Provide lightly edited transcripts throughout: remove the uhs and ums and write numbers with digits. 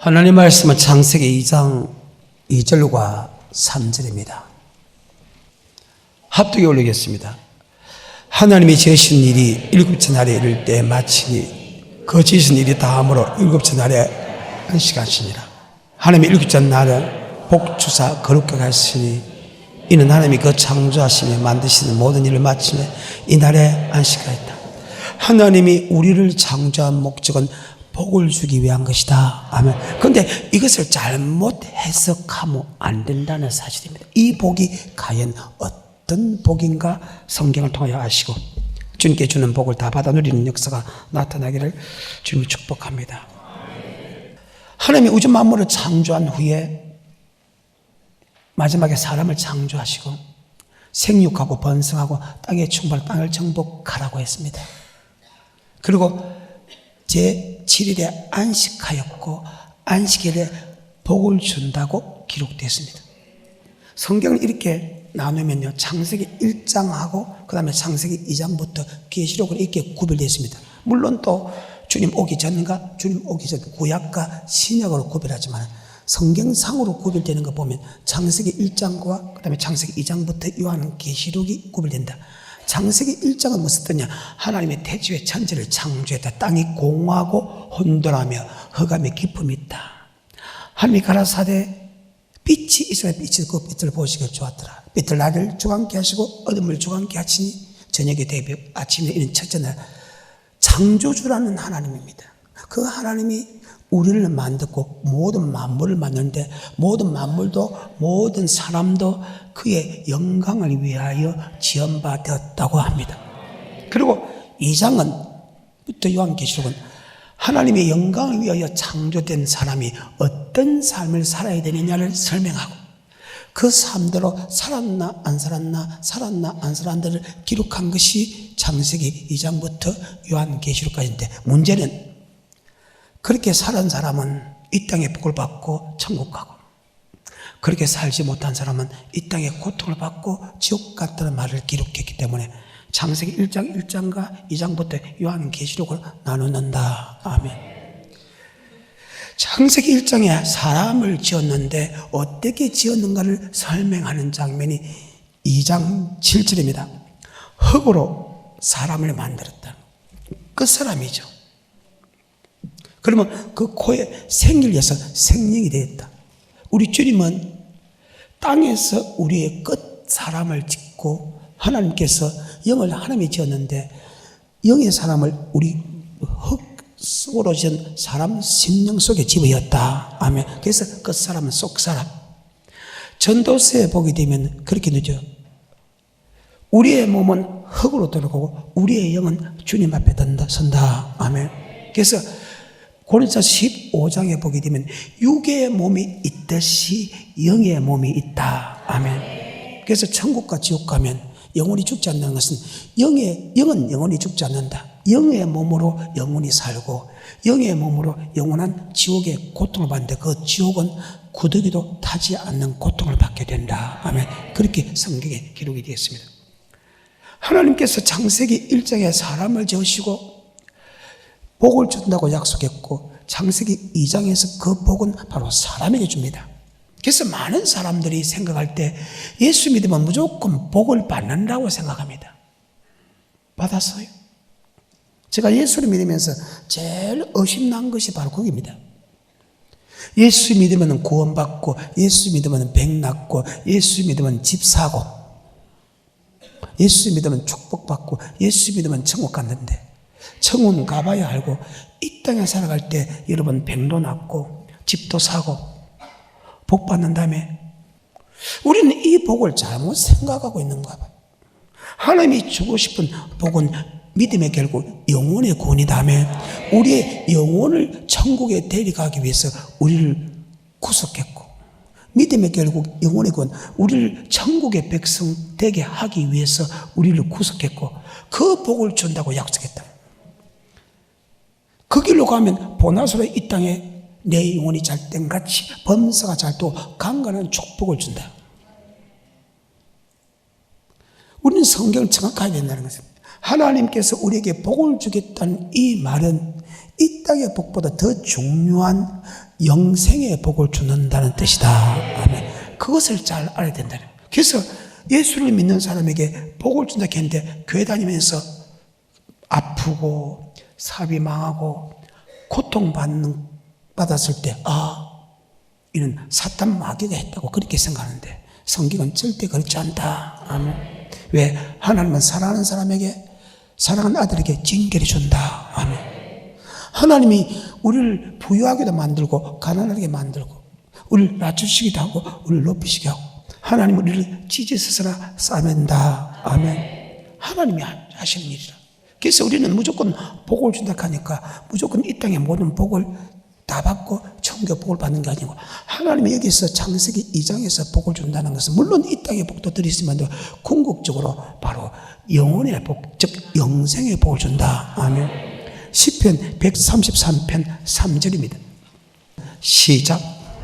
하나님 말씀은 창세기 2장 2절과 3절입니다. 합독에 올리겠습니다. 하나님이 지으신 일이 일곱째 날에 이를 때 마치니 그 지으신 일이 다함으로 일곱째 날에 안식하시니라. 하나님이 일곱째 날을 복주사 거룩하게 하시니 이는 하나님이 그 창조하시며 만드시는 모든 일을 마치며 이 날에 안식하였다. 하나님이 우리를 창조한 목적은 복을 주기 위한 것이다. 아멘. 그런데 이것을 잘못 해석하면 안 된다는 사실입니다. 이 복이 과연 어떤 복인가 성경을 통하여 아시고 주님께 주는 복을 다 받아 누리는 역사가 나타나기를 주님이 축복합니다. 하나님이 우주 만물을 창조한 후에 마지막에 사람을 창조하시고 생육하고 번성하고 땅에 충만한 땅을 정복하라고 했습니다. 그리고 제7일에 안식하였고 안식일에 복을 준다고 기록되었습니다. 성경을 이렇게 나누면요, 창세기 1장하고 그 다음에 창세기 2장부터 계시록으로 이렇게 구별되어 있습니다. 물론 또 주님 오기 전과 주님 오기 전 구약과 신약으로 구별하지만 성경상으로 구별되는 거 보면 창세기 1장과 그 다음에 창세기 2장부터 요한계시록이 구별된다. 창세기 1장은 무슨 뜻이냐? 하나님의 태초에 천지를 창조했다. 땅이 공하고 혼돈하며 흑암의 깊음이 있다. 하나님이 가라사대 빛이 있어야 빛이 그 빛을 보시기를 좋았더라. 빛을 낮을 주광케 하시고 어둠을 주광케 하시니 저녁에 대비 아침에 이는 첫째 날. 창조주라는 하나님입니다. 그 하나님이 우리를 만들고 모든 만물을 만드는데 모든 만물도 모든 사람도 그의 영광을 위하여 지음받았다고 합니다. 그리고 2장부터 요한계시록은 하나님의 영광을 위하여 창조된 사람이 어떤 삶을 살아야 되느냐를 설명하고 그 삶대로 살았나 안 살았나 살았나 안 살았나를 기록한 것이 창세기 2장부터 요한계시록까지인데 문제는 그렇게 살은 사람은 이 땅에 복을 받고 천국 가고 그렇게 살지 못한 사람은 이 땅에 고통을 받고 지옥 갔다는 말을 기록했기 때문에 창세기 1장과 2장부터 요한계시록을 나누는다. 아멘. 창세기 1장에 사람을 지었는데 어떻게 지었는가를 설명하는 장면이 2장 7절입니다. 흙으로 사람을 만들었다. 끝사람이죠. 그러면 그 코에 생기를 위해서 생명이 되었다. 우리 주님은 땅에서 우리의 끝 사람을 짓고 하나님께서 영을 하나님이 지었는데 영의 사람을 우리 흙 속으로 지은 사람 심령 속에 집어였다. 아멘. 그래서 끝 사람은 속 사람. 전도서에 보게 되면 그렇게 되죠. 우리의 몸은 흙으로 돌아가고 우리의 영은 주님 앞에 선다. 아멘. 그래서 고린도서 15장에 보게 되면 육의 몸이 있듯이 영의 몸이 있다. 아멘. 그래서 천국과 지옥 가면 영혼이 죽지 않는 것은 영은 영혼이 죽지 않는다. 영의 몸으로 영혼이 살고 영의 몸으로 영원한 지옥의 고통을 받는데 그 지옥은 구더기도 타지 않는 고통을 받게 된다. 아멘. 그렇게 성경에 기록이 되어 있습니다. 하나님께서 창세기 1장에 사람을 지으시고 복을 준다고 약속했고 창세기 2장에서 그 복은 바로 사람에게 줍니다. 그래서 많은 사람들이 생각할 때 예수 믿으면 무조건 복을 받는다고 생각합니다. 받았어요? 제가 예수를 믿으면서 제일 의심난 것이 바로 거기입니다. 예수 믿으면 구원받고 예수 믿으면 백 낳고 예수 믿으면 집 사고 예수 믿으면 축복받고 예수 믿으면 천국 갔는데 천국은 가봐야 알고 이 땅에 살아갈 때 여러분 백도 낳고 집도 사고 복 받는 다음에 우리는 이 복을 잘못 생각하고 있는가 봐요. 하나님이 주고 싶은 복은 믿음의 결국 영혼의 구원이다며 우리의 영혼을 천국에 데려가기 위해서 우리를 구속했고 믿음의 결국 영혼의 구원 우리를 천국의 백성 되게 하기 위해서 우리를 구속했고 그 복을 준다고 약속했다. 그 길로 가면 보나스로 이 땅에 내 영혼이 잘 땐같이 범사가 잘도 강건한 축복을 준다. 우리는 성경을 정확하게 된다는 것입니다. 하나님께서 우리에게 복을 주겠다는 이 말은 이 땅의 복보다 더 중요한 영생의 복을 주는다는 뜻이다. 아멘. 그것을 잘 알아야 된다. 그래서 예수를 믿는 사람에게 복을 준다 했는데 교회 다니면서 아프고 사업이 망하고 고통받았을 때 이는 사탄 마귀가 했다고 그렇게 생각하는데 성경은 절대 그렇지 않다. 아멘. 왜? 하나님은 사랑하는 사람에게, 사랑하는 아들에게 징계를 준다. 아멘. 하나님이 우리를 부유하게도 만들고 가난하게 만들고 우리를 낮추시기도 하고 우리를 높이시기도 하고 하나님은 우리를 찢어서나 싸맨다. 아멘. 하나님이 하시는 일이라. 그래서 우리는 무조건 복을 준다 하니까 무조건 이 땅의 모든 복을 다 받고 천국의 복을 받는 게 아니고 하나님이 여기서 창세기 2장에서 복을 준다는 것은 물론 이 땅의 복도 들이있으면 궁극적으로 바로 영혼의 복, 즉 영생의 복을 준다. 아멘. 시편 133편 3절입니다. 시작.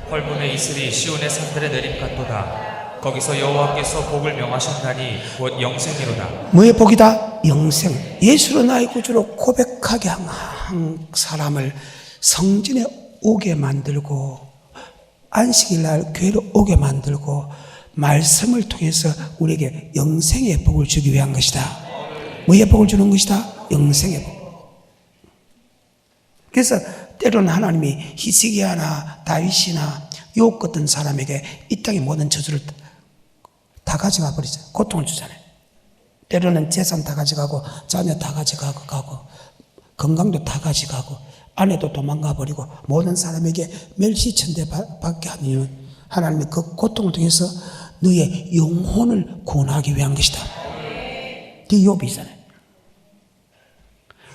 헐문의 이슬이 시온의 산들에 내림 같도다. 거기서 여호와께서 복을 명하셨나니 곧 영생이로다. 뭐의 복이다? 영생. 예수로 나의 구주로 고백하게 한 사람을 성전에 오게 만들고 안식일 날 교회로 오게 만들고 말씀을 통해서 우리에게 영생의 복을 주기 위한 것이다. 뭐의 복을 주는 것이다? 영생의 복. 그래서 때로는 하나님이 히스기야나 다윗이나 욥 같은 사람에게 이 땅의 모든 저주를 다 가져가 버리잖아요. 고통을 주잖아요. 때로는 재산 다 가져가고 자녀 다 가져가고 건강도 다 가져가고 아내도 도망가 버리고 모든 사람에게 멸시천대 받게 하는 이유는 하나님의 그 고통을 통해서 너의 영혼을 구원하기 위한 것이다. 그 욥이잖아요.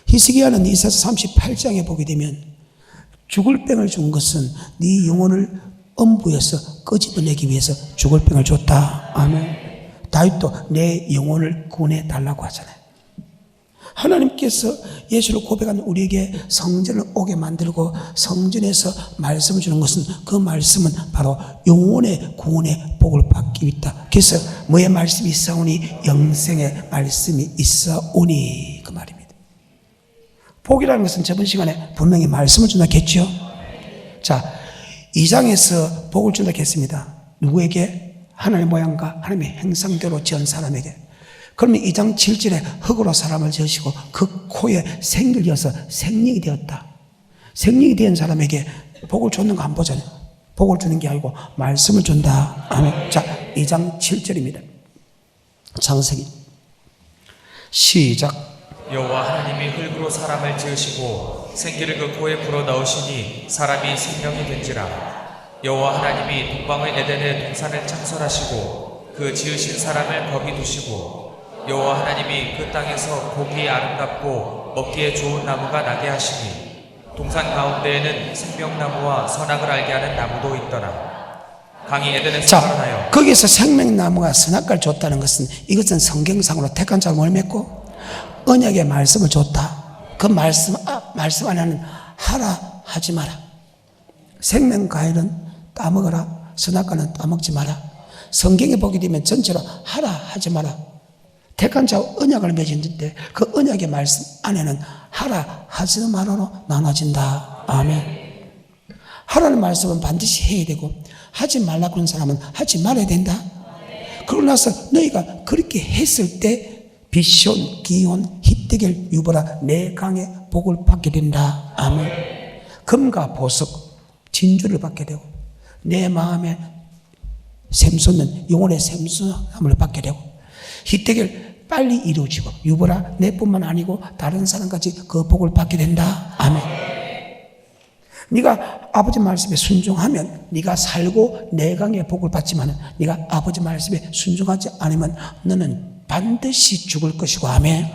히스기야는 이사야 38장에 보게 되면 죽을 병을 준 것은 네 영혼을 엄부에서 끄집어내기 위해서 죽을 병을 줬다. 아멘. 다윗도 내 영혼을 구원해 달라고 하잖아요. 하나님께서 예수를 고백한 우리에게 성전을 오게 만들고 성전에서 말씀을 주는 것은 그 말씀은 바로 영혼의 구원의 복을 받기 위하다. 그래서 뭐의 말씀이 있사오니 영생의 말씀이 있사오니 그 말입니다. 복이라는 것은 저번 시간에 분명히 말씀을 준다 했죠. 자, 2장에서 복을 준다 했습니다. 누구에게? 하나님의 모양과 하나님의 형상대로 지은 사람에게. 그러면 2장 7절에 흙으로 사람을 지으시고 그 코에 생기를 이어서 생명이 되었다. 생명이 된 사람에게 복을 줬는 거 안 보잖아요. 복을 주는 게 아니고 말씀을 준다. 아멘. 자, 2장 7절입니다. 창세기 시작. 여호와 하나님이 흙으로 사람을 지으시고 생기를 그 코에 불어넣으시니 사람이 생명이 된지라. 여호와 하나님이 동방의 에덴의 동산을 창설하시고 그 지으신 사람을 거기 두시고 여호와 하나님이 그 땅에서 보기 아름답고 먹기에 좋은 나무가 나게 하시니 동산 가운데에는 생명나무와 선악을 알게 하는 나무도 있더라. 강이 에덴에서 살아나요. 거기서 생명나무가 선악과를 줬다는 것은 이것은 성경상으로 택한 자를 뭘 맺고 언약의 말씀을 줬다. 그 말씀 안에는 하라 하지 마라. 생명과일은 따먹어라. 선악과는 따먹지 마라. 성경에 보게 되면 전체로 하라 하지 마라. 택한 자와 언약을 맺었는데 그 언약의 말씀 안에는 하라 하지 마라로 나눠진다. 아멘. 하라는 말씀은 반드시 해야 되고 하지 말라고 하는 사람은 하지 말아야 된다. 그러고 나서 너희가 그렇게 했을 때 비숑, 기온, 히데겔, 유보라 네 강의 복을 받게 된다. 아멘. 금과 보석, 진주를 받게 되고 내 마음에 샘솟는 영혼의 샘솟함을 받게 되고 히데겔 빨리 이루어지고 유보라 내뿐만 아니고 다른 사람까지 그 복을 받게 된다. 아멘. 네가 아버지 말씀에 순종하면 네가 살고 내 강의 복을 받지만 네가 아버지 말씀에 순종하지 않으면 너는 반드시 죽을 것이고 아멘.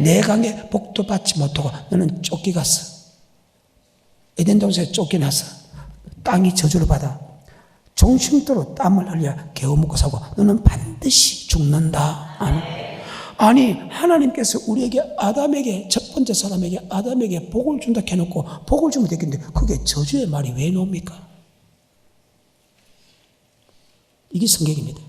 내 강의 복도 받지 못하고 너는 쫓겨갔어. 에덴 동산에 쫓겨나서 땅이 저주를 받아 종심도로 땀을 흘려 개워먹고 사고 너는 반드시 죽는다. 아멘. 아니 하나님께서 우리에게 아담에게 첫 번째 사람에게 아담에게 복을 준다 해놓고 복을 주면 되겠는데 그게 저주의 말이 왜 나옵니까? 이게 성경입니다.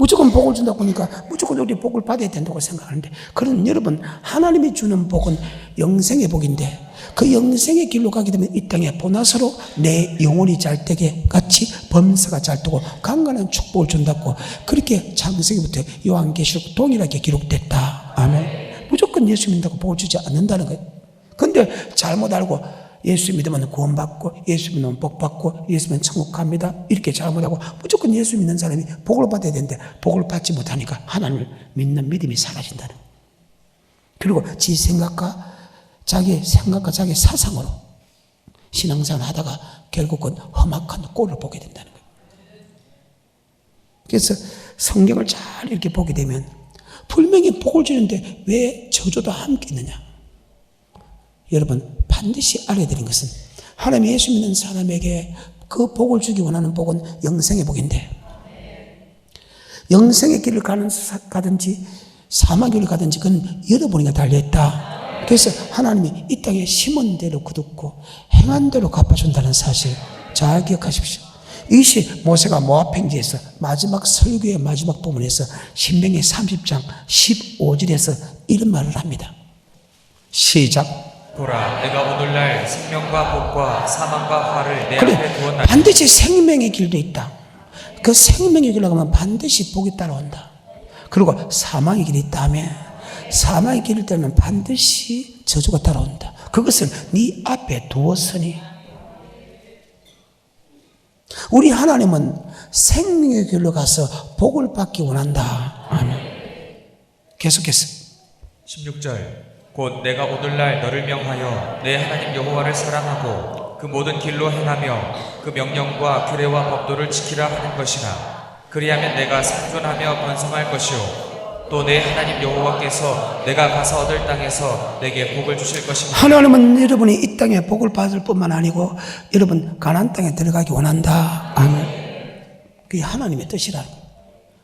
무조건 복을 준다고 하니까 무조건 우리 복을 받아야 된다고 생각하는데, 그런 여러분, 하나님이 주는 복은 영생의 복인데, 그 영생의 길로 가게 되면 이 땅에 보나서로 내 영혼이 잘 되게 같이 범사가 잘 되고 강건한 축복을 준다고, 그렇게 창세기부터 요한계시록 동일하게 기록됐다. 아멘. 무조건 예수 믿는다고 복을 주지 않는다는 거예요. 근데 잘못 알고 예수 믿으면 구원받고, 예수 믿으면 복받고, 예수 믿으면 천국 갑니다, 이렇게 잘못하고 무조건 예수 믿는 사람이 복을 받아야 되는데 복을 받지 못하니까 하나님을 믿는 믿음이 사라진다는 거예요. 그리고 지 생각과 자기 사상으로 신앙생활 하다가 결국은 험악한 꼴을 보게 된다는 거예요. 그래서 성경을 잘 이렇게 보게 되면 분명히 복을 주는데 왜 저주도 함께 있느냐? 여러분, 반드시 알아야 되는 것은 하나님 예수 믿는 사람에게 그 복을 주기 원하는 복은 영생의 복인데, 영생의 길을 가든지 사망의 길을 가든지 그건 여러분에게 달려있다. 그래서 하나님이 이 땅에 심은 대로 거두고 행한 대로 갚아준다는 사실 잘 기억하십시오. 이것이 모세가 모압행지에서 마지막 설교의 마지막 부분에서 신명기 30장 15절에서 이런 말을 합니다. 시작. 보라, 내가 오늘날 생명과 복과 사망과 화를 내 그래, 앞에 두었나니. 반드시 생명의 길도 있다. 그 생명의 길로 가면 반드시 복이 따라온다. 그리고 사망의 길이 있다며, 사망의 길을 따르면 반드시 저주가 따라온다. 그것을 네 앞에 두었으니. 우리 하나님은 생명의 길로 가서 복을 받기 원한다. 아멘. 계속해서 16절. 곧 내가 오늘날 너를 명하여 내 하나님 여호와를 사랑하고 그 모든 길로 행하며 그 명령과 규례와 법도를 지키라 하는 것이나, 그리하면 내가 생존하며 번성할 것이요 또 내 하나님 여호와께서 내가 가서 얻을 땅에서 내게 복을 주실 것입니다. 하나님은 여러분이 이 땅에 복을 받을 뿐만 아니고 여러분 가나안 땅에 들어가기 원한다. 아멘. 그게 하나님의 뜻이라는 거예요.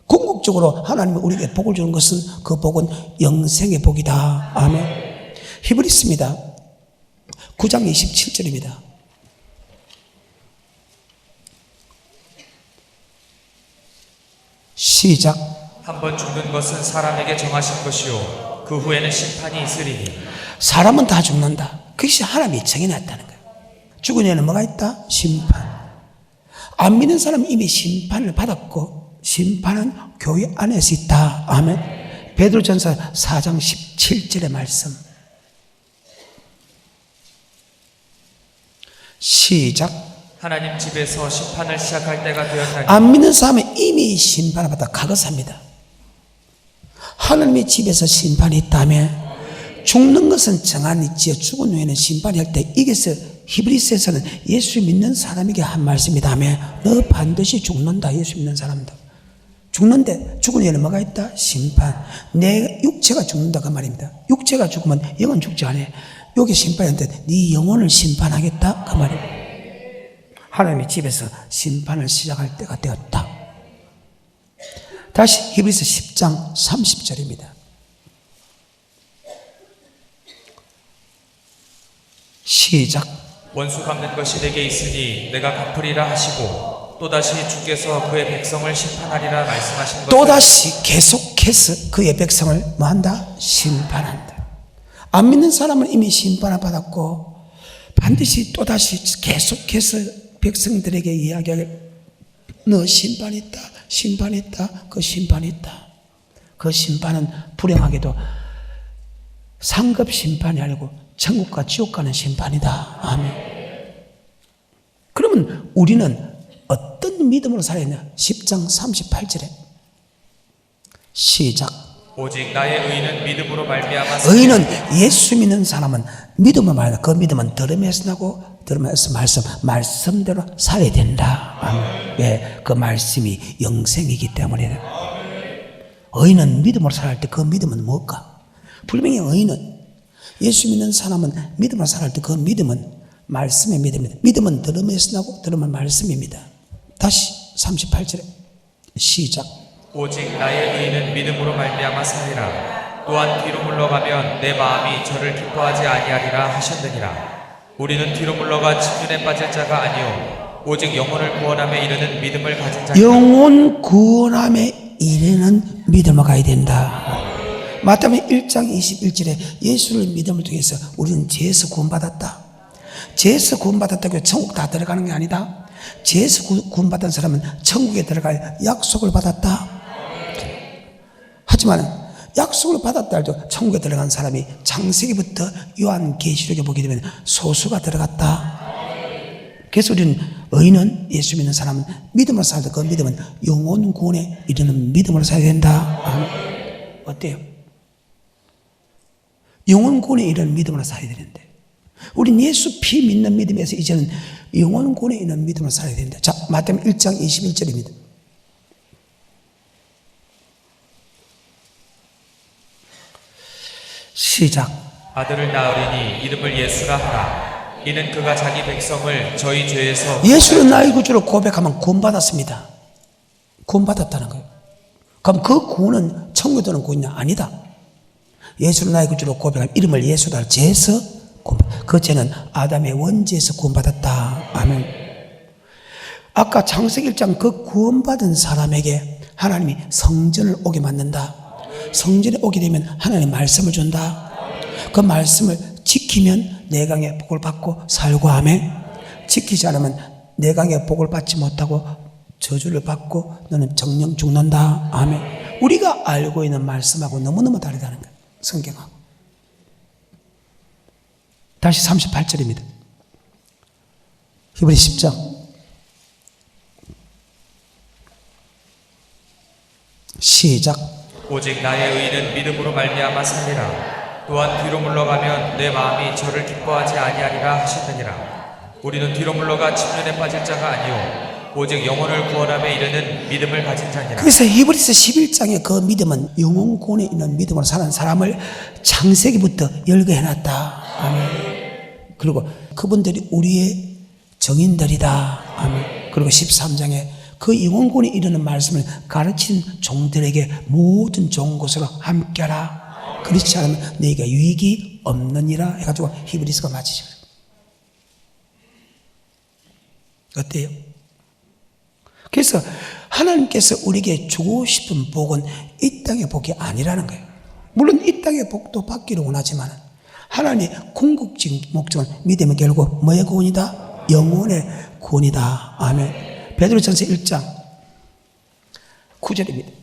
궁극적으로 하나님이 우리에게 복을 주는 것은 그 복은 영생의 복이다. 아멘. 히브리서입니다. 9장 27절입니다. 시작. 한번 죽는 것은 사람에게 정하신 것이요 그 후에는 심판이 있으리니. 사람은 다 죽는다. 그것이 하나님이 정해놨다는 거예요. 죽은 이에는 뭐가 있다? 심판. 안 믿는 사람은 이미 심판을 받았고 심판은 교회 안에서 있다. 아멘. 베드로전서 4장 17절의 말씀. 시작. 하나님 집에서 심판을 시작할 때가 되었나니. 안 믿는 사람은 이미 심판을 받아 가거삽니다. 하나님의 집에서 심판이 있다면 죽는 것은 정한 있지요 죽은 후에는 심판이 할 때, 이게서 히브리서에서는 예수 믿는 사람에게 한 말씀이다며, 너 반드시 죽는다. 예수 믿는 사람도 죽는데 죽은 후에는 뭐가 있다? 심판. 내 육체가 죽는다 그 말입니다. 육체가 죽으면 영은 죽지 않아. 여기 심판인데 네 영혼을 심판하겠다 그 말입니다. 하나님의 집에서 심판을 시작할 때가 되었다. 다시 히브리서 10장 30절입니다. 시작. 원수 갚는 것이 내게 있으니 내가 갚으리라 하시고 또다시 주께서 그의 백성을 심판하리라 말씀하신 것을. 또다시 계속해서 그의 백성을 뭐한다? 심판한다. 안 믿는 사람은 이미 심판을 받았고 반드시 또다시 계속해서 백성들에게 이야기하길, 너 심판이 있다. 심판이 있다. 그 심판이 있다. 그 심판은 불행하게도 상급 심판이 아니고 천국과 지옥 가는 심판이다. 아멘. 그러면 우리는 어떤 믿음으로 살아야 하냐? 10장 38절에 시작. 오직 나의 의는 믿음으로 말미암아. 의는 예수 믿는 사람은 믿음으로 말한다. 그 믿음은 들음에서 나고 들음에서 말씀대로 살아야 된다. 아멘. 왜? 그 말씀이 영생이기 때문에. 의는 믿음으로 살아갈 때 그 믿음은 뭘까? 분명히 의는, 예수 믿는 사람은 믿음으로 살아갈 때 그 믿음은 말씀의 믿음입니다. 믿음은 들음에서 나고 들음은 말씀입니다. 다시 38절에 시작. 오직 나의 의는 믿음으로 말미암아 살리라. 또한 뒤로 물러가면 내 마음이 저를 기뻐하지 아니하리라 하셨느니라. 우리는 뒤로 물러가 침륜에 빠질 자가 아니요 오직 영혼을 구원함에 이르는 믿음을 가진 자. 영혼 구원함에 이르는 믿음을 가야 된다. 마태복음 1장 21절에 예수를 믿음을 통해서 우리는 죄에서 구원받았다. 죄에서 구원받았다고 천국 다 들어가는 게 아니다. 죄에서 구원받은 사람은 천국에 들어갈 약속을 받았다. 하지만 약속을 받았다 해도 천국에 들어간 사람이 창세기부터 요한계시록에 보게 되면 소수가 들어갔다. 그래서 우리는 의인은, 예수 믿는 사람은 믿음으로 살다. 그 믿음은 영혼 구원에 이르는 믿음으로 살아야 된다. 어때요? 영혼 구원에 이르는 믿음으로 살아야 되는데 우린 예수 피 믿는 믿음에서 이제는 영혼 구원에 이르는 믿음으로 살아야 된다. 자, 마태복음 1장 21절입니다. 시작. 아들을 낳으리니 이름을 예수라 하라. 이는 그가 자기 백성을 저희 죄에서 예수는 나의 구주로 고백하면 구원받았습니다. 구원받았다는 거예요. 그럼 그 구원은 천국에 드는 구원이 아니다. 예수는 나의 구주로 고백하면 이름을 예수다. 죄에서 그 죄는 아담의 원죄에서 구원받았다. 아멘. 아까 창세기 1장 그 구원받은 사람에게 하나님이 성전을 오게 만든다. 성전에 오게 되면 하나님 말씀을 준다. 그 말씀을 지키면 내강의 복을 받고 살고, 아멘. 지키지 않으면 내강의 복을 받지 못하고 저주를 받고 너는 정령 죽는다. 아멘. 우리가 알고 있는 말씀하고 너무너무 다르다는 거예요. 성경하고. 다시 38절입니다. 히브리 10장 시작. 오직 나의 의는 믿음으로 말미암아 살리라. 또한 뒤로 물러가면 내 마음이 저를 기뻐하지 아니하리라 하시느니라. 우리는 뒤로 물러가 침륜에 빠질 자가 아니요 오직 영혼을 구원함에 이르는 믿음을 가진 자니라. 그래서 히브리서 11장의 그 믿음은 영혼 구원에 있는 믿음으로 사는 사람을 창세기부터 열거해놨다. 아멘. 그리고 그분들이 우리의 정인들이다. 아멘. 그리고 13장에 그 영혼 구원에 이르는 말씀을 가르친 종들에게 모든 좋은 것으로 함께하라. 그렇지 않으면 너희가 유익이 없느니라 해가지고 히브리서가 맞히죠. 어때요? 그래서 하나님께서 우리에게 주고 싶은 복은 이 땅의 복이 아니라는 거예요. 물론 이 땅의 복도 받기를 원하지만 하나님의 궁극적인 목적은 믿음의 결국 뭐의 구원이다? 영혼의 구원이다. 아멘. 베드로전서 1장 9절입니다.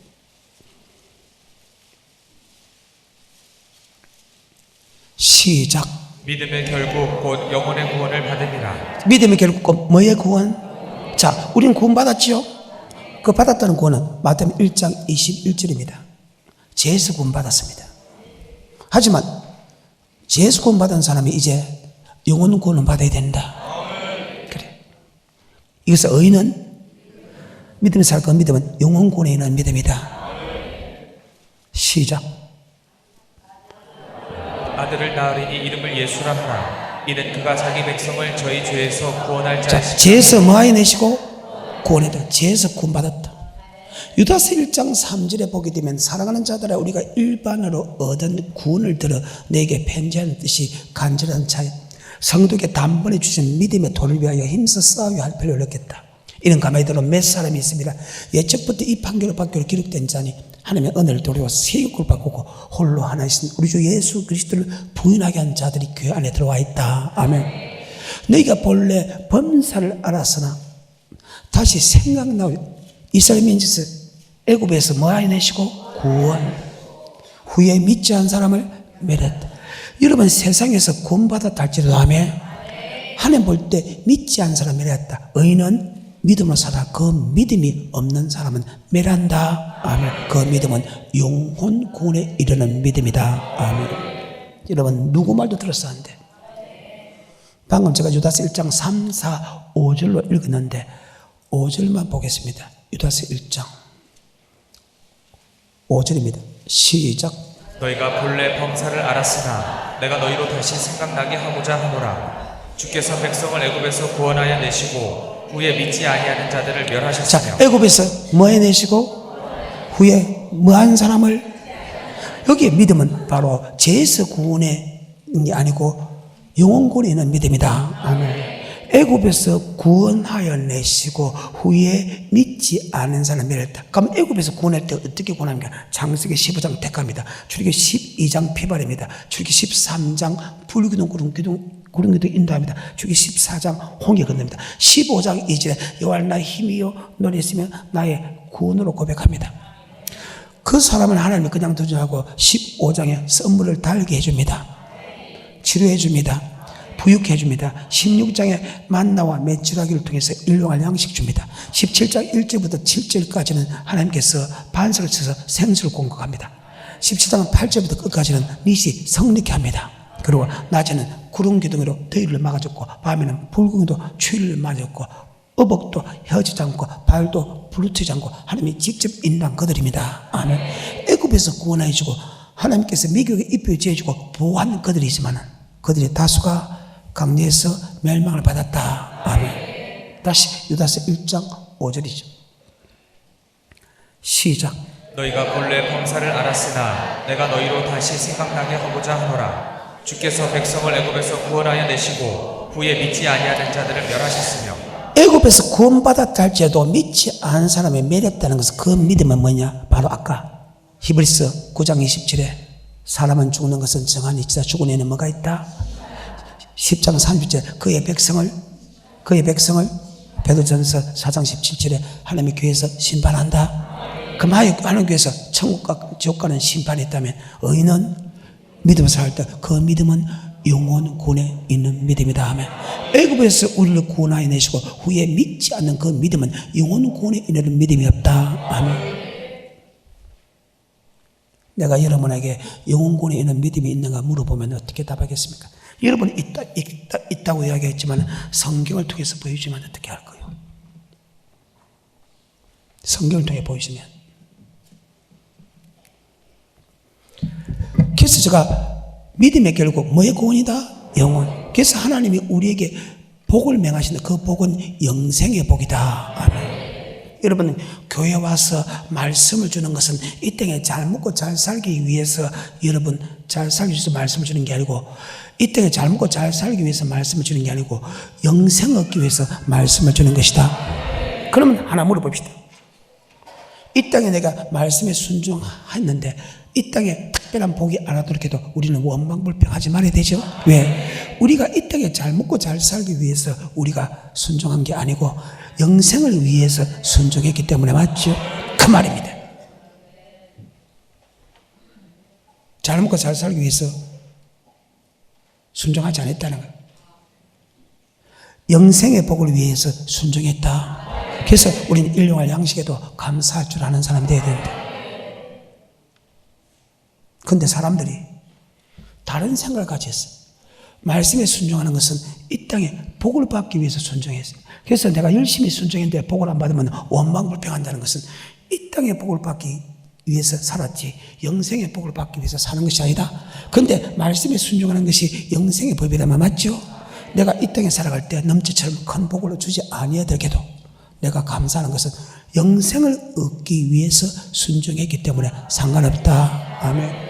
시작. 믿음의 결국 곧 영혼의 구원을 받으리라. 믿음의 결국 곧 뭐의 구원? 자, 우리는 구원 받았지요? 그 받았다는 구원은 마태복음 1장 21절입니다. 죄에서 구원 받았습니다. 하지만 죄에서 구원 받은 사람이 이제 영혼 구원을 받아야 된다. 그래. 이것은 의인은 믿음을 살고 믿음은 영혼 구원에 있는 믿음이다. 시작. 아들을 낳으리니 이름을 예수라 하라. 이는 그가 자기 백성을 저희 죄에서 구원할 자, 자이시라. 죄에서 뭐하여 내시고 구원했다. 죄에서 구원받았다. 유다서 1장 3절에 보게 되면 사랑하는 자들아 우리가 일반으로 얻은 구원을 들어 내게 편지하는 뜻이 간절한 차에 성도에게 단번에 주신 믿음의 도를 위하여 힘써 싸워야 할 필요를 느꼈다. 이런 가만히 들어 몇 사람이 있습니다. 예적부터 이 판결을 받기로 기록된 자니 하나님의 은혜를 도리어 세욕을 바꾸고 홀로 하나이신 우리 주 예수 그리스도를 부인하게 한 자들이 교회 안에 들어와 있다. 아멘. 너희가 본래 범사를 알았으나 다시 생각나오. 이스라엘 민족에서 애굽에서 뭐 해내시고 구원 후에 믿지 않은 사람을 멸했다. 여러분 세상에서 구원받았다 할지라도 아멘. 하나님 볼 때 믿지 않은 사람 멸했다. 의인은 믿음으로 살아. 그 믿음이 없는 사람은 멸한다. 아멘. 그 믿음은 영혼 구원에 이르는 믿음이다. 아멘. 여러분 누구 말도 들었어야 하는데 방금 제가 유다서 1장 3, 4, 5절로 읽었는데 5절만 보겠습니다. 유다서 1장 5절입니다. 시작. 너희가 본래 범사를 알았으나 내가 너희로 다시 생각나게 하고자 하노라. 주께서 백성을 애굽에서 구원하여 내시고 후에 믿지 아니하는 자들을 멸하셨으며. 자, 애굽에서 뭐 해내시고 후에 뭐한 사람을. 여기에 믿음은 바로 죄에서 구원의 게 아니고 영혼 구원에 있는 믿음이다. 아멘. 애굽에서 구원하여 내시고 후에 믿지 않은 사람을 멸했다. 그럼 애굽에서 구원할 때 어떻게 구원합니까? 창세기 15장 택합니다. 출애굽기 12장 피발입니다. 출애굽기 13장 불기둥 구름기둥 인도합니다. 출애굽기 14장 홍해 건너입니다. 15장 2절에 여호와 나의 힘이요 너를 있으며 나의 구원으로 고백합니다. 그 사람을 하나님이 그냥 두지 않고 15장에 선물을 달게 해줍니다. 치료해 줍니다. 부육해 줍니다. 16장에 만나와 메추라기를 통해서 일용할 양식 줍니다. 17장 1절부터 7절까지는 하나님께서 반석을 쳐서 생수를 공급합니다. 17장 8절부터 끝까지는 니시 성리케 합니다. 그리고 낮에는 구름 기둥으로 더위를 막아줬고 밤에는 불구기도 추위를 막아줬고 어복도 혀지지 않고 발도 부르트지 않고 하나님이 직접 인도한 그들입니다. 아멘. 애굽에서 구원해 주고 하나님께서 미국에 입혀지어 주고 보호하는 그들이지만 그들의 다수가 강리에서 멸망을 받았다. 아멘. 다시 유다서 1장 5절이죠. 시작. 너희가 본래 범사를 알았으나 내가 너희로 다시 생각나게 하고자 하노라. 주께서 백성을 애굽에서 구원하여 내시고 후에 믿지 아니하는 자들을 멸하셨으며 애굽에서 구원받았다 할지라도 믿지 않은 사람이 멸했다는 것은 그 믿음은 뭐냐? 바로 아까 히브리서 9장 27에 사람은 죽는 것은 정한 이치다. 죽은 애는 뭐가 있다? 10장 30절 그의 백성을 베드로전서 4장 17절에 하나님의 교회에서 심판한다. 그럼 하나님 교회에서 천국과 지옥 가는 심판이 있다면 의인은 믿음을 살 때 그 믿음은 영원 구원에 있는 믿음이다 하면 애굽에서 우리를 구원하여 내시고 후에 믿지 않는 그 믿음은 영원 구원에 있는 믿음이 없다. 아멘. 내가 여러분에게 영원 구원에 있는 믿음이 있는가 물어보면 어떻게 답하겠습니까? 여러분이 있다고 이야기했지만 성경을 통해서 보여주면 어떻게 할 거예요? 성경을 통해 보여주면. 그래서 제가 믿음의 결국 뭐의 구원이다? 영원. 그래서 하나님이 우리에게 복을 명하신다. 그 복은 영생의 복이다. 아멘. 여러분 교회 와서 말씀을 주는 것은 이 땅에 잘 먹고 잘 살기 위해서 여러분 잘 살기 위해서 말씀을 주는 게 아니고 이 땅에 잘 먹고 잘 살기 위해서 말씀을 주는 게 아니고 영생을 얻기 위해서 말씀을 주는 것이다. 그러면 하나 물어봅시다. 이 땅에 내가 말씀에 순종했는데 이 땅에 특별한 복이 안 하도록 해도 우리는 원망불평하지 말아야 되죠. 왜? 우리가 이 땅에 잘 먹고 잘 살기 위해서 우리가 순종한 게 아니고 영생을 위해서 순종했기 때문에 맞죠? 그 말입니다. 잘 먹고 잘 살기 위해서 순종하지 않았다는 거예요. 영생의 복을 위해서 순종했다. 그래서 우리는 일용할 양식에도 감사할 줄 아는 사람이 되어야 된다. 그런데 사람들이 다른 생각을 가졌어요. 말씀에 순종하는 것은 이 땅에 복을 받기 위해서 순종했어요. 그래서 내가 열심히 순종했는데 복을 안 받으면 원망불평한다는 것은 이 땅에 복을 받기 위해서 살았지 영생의 복을 받기 위해서 사는 것이 아니다. 그런데 말씀에 순종하는 것이 영생의 법이라면 맞죠? 내가 이 땅에 살아갈 때 넘치처럼 큰 복을 주지 아니하더라도 내가 감사하는 것은 영생을 얻기 위해서 순종했기 때문에 상관없다. 아멘.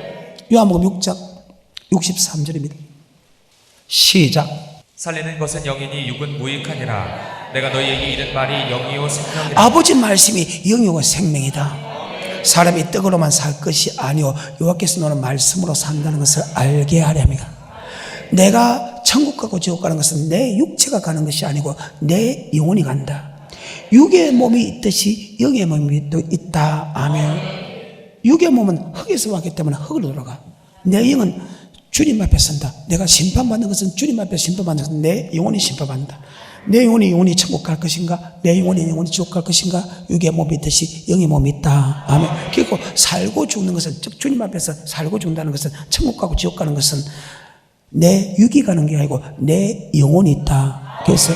요한복음 6장 63절입니다. 시작. 살리는 것은 영이니 육은 무익하니라. 내가 너희에게 이른 말이 영이요 생명이라. 아버지 말씀이 영이요 생명이다. 사람이 떡으로만 살 것이 아니요 여호와께서 너는 말씀으로 산다는 것을 알게 하려 합니다. 내가 천국 가고 지옥 가는 것은 내 육체가 가는 것이 아니고 내 영혼이 간다. 육의 몸이 있듯이 영의 몸이 또 있다. 아멘. 육의 몸은 흙에서 왔기 때문에 흙으로 돌아가. 내 영은 주님 앞에 선다. 내가 심판받는 것은 주님 앞에 심판받는 것은 내 영혼이 심판받는다. 내 영혼이 천국 갈 것인가? 내 영혼이 지옥 갈 것인가? 육의 몸이 있듯이 영의 몸이 있다. 아멘. 그리고 살고 죽는 것은 즉 주님 앞에서 살고 죽는다는 것은 천국 가고 지옥 가는 것은 내 육이 가는 게 아니고 내 영혼이 있다. 그래서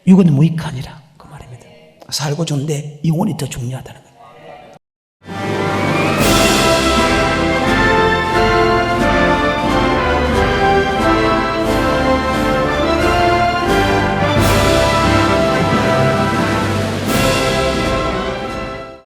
육은 무익하니라 그 말입니다. 살고 죽는데 영혼이 더 중요하다는 거예요.